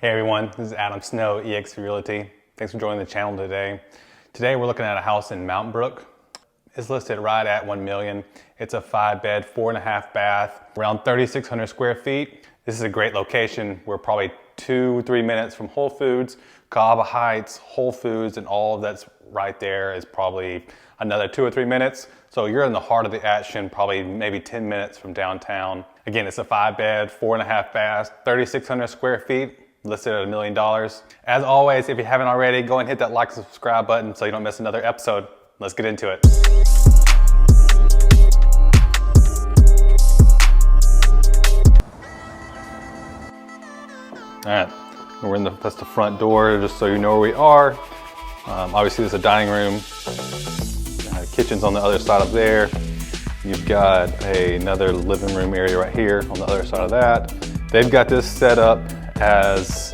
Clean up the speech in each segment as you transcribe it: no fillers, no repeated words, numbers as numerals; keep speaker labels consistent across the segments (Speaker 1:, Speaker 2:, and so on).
Speaker 1: Hey everyone, this is Adam Snow, EXP Realty. Thanks for joining the channel today. Today we're looking at a house in Mountain Brook. It's listed right at $1 million. It's a 5-bed, 4.5 bath, around 3,600 square feet. This is a great location. We're probably 2-3 minutes from Whole Foods, Cahaba Heights, Whole Foods, and all of that's right there is probably another 2 or 3 minutes. So you're in the heart of the action, probably maybe 10 minutes from downtown. Again, it's a 5-bed, 4.5 baths, 3,600 square feet. Listed at $1 million. As always, if you haven't already, go and hit that like and subscribe button so you don't miss another episode. Let's get into it. All right, that's the front door, just so you know where we are. Obviously, there's a dining room. Kitchen's on the other side of there. You've got another living room area right here on the other side of that. They've got this set up as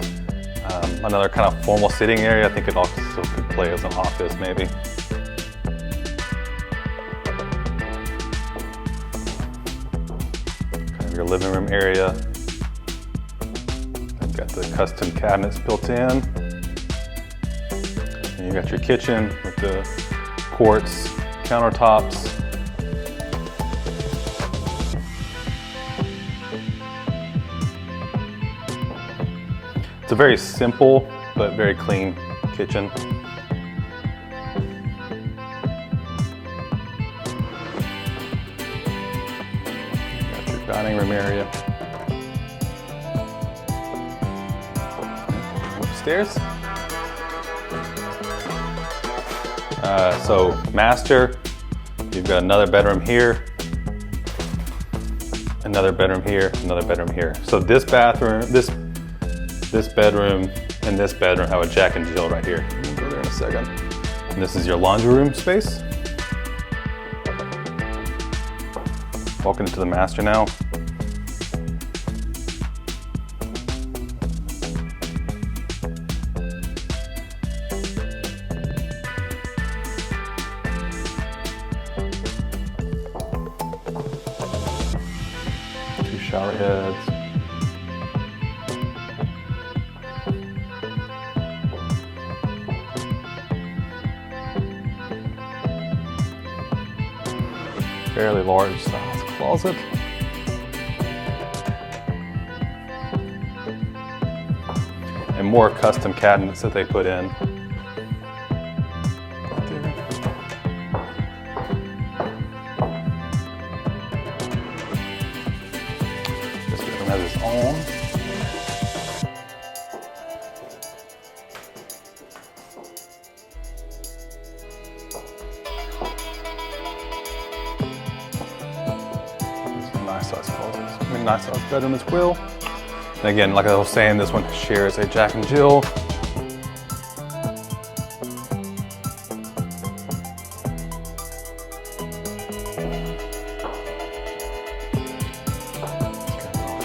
Speaker 1: another kind of formal sitting area. I think it also could play as an office maybe. Kind of your living room area. You've got the custom cabinets built in. And you got your kitchen with the quartz countertops. It's a very simple but very clean kitchen. Got your dining room area. Upstairs. So master, you've got another bedroom here, another bedroom here, another bedroom here. So this bathroom, this bedroom and this bedroom have a Jack and Jill right here. We'll go there in a second. And this is your laundry room space. Walking into the master now. Two shower heads. Fairly large size closet. And more custom cabinets that they put in. This bedroom has its own. Nice size bedroom as well. And again, like I was saying, this one shares a Jack and Jill.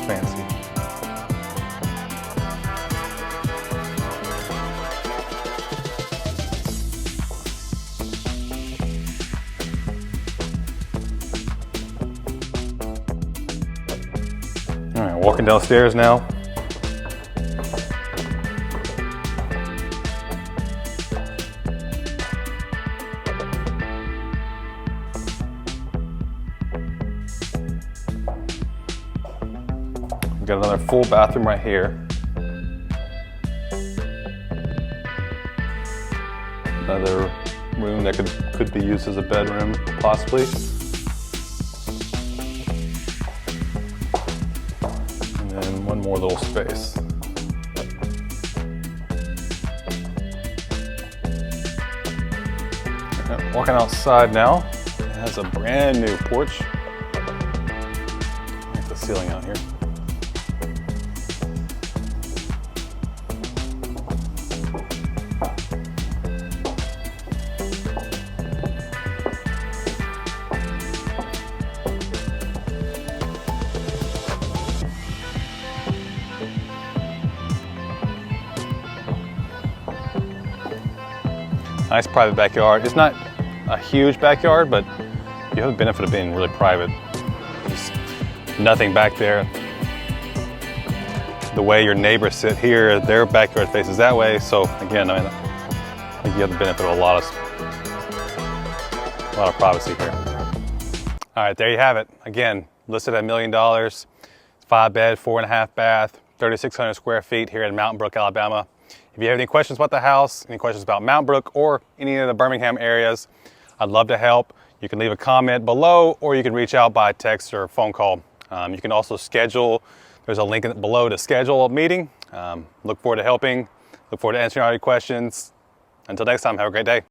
Speaker 1: Fancy. All right, walking downstairs now. We've got another full bathroom right here. Another room that could be used as a bedroom, possibly. One more little space. Walking outside now, it has a brand new porch. Look at the ceiling out here. Nice private backyard. It's not a huge backyard, but you have the benefit of being really private. Just nothing back there. the way your neighbors sit here, their backyard faces that way. So again, I mean, I think you have the benefit of a lot of privacy here. All right, there you have it. Again, listed at $1 million. 5-bed, 4.5 bath, 3,600 square feet here in Mountain Brook, Alabama. If you have any questions about the house, any questions about Mountain Brook or any of the Birmingham areas, I'd love to help. You can leave a comment below, or you can reach out by text or phone call. You can also schedule. There's a link below to schedule a meeting. Look forward to helping. Look forward to answering all your questions. Until next time, have a great day.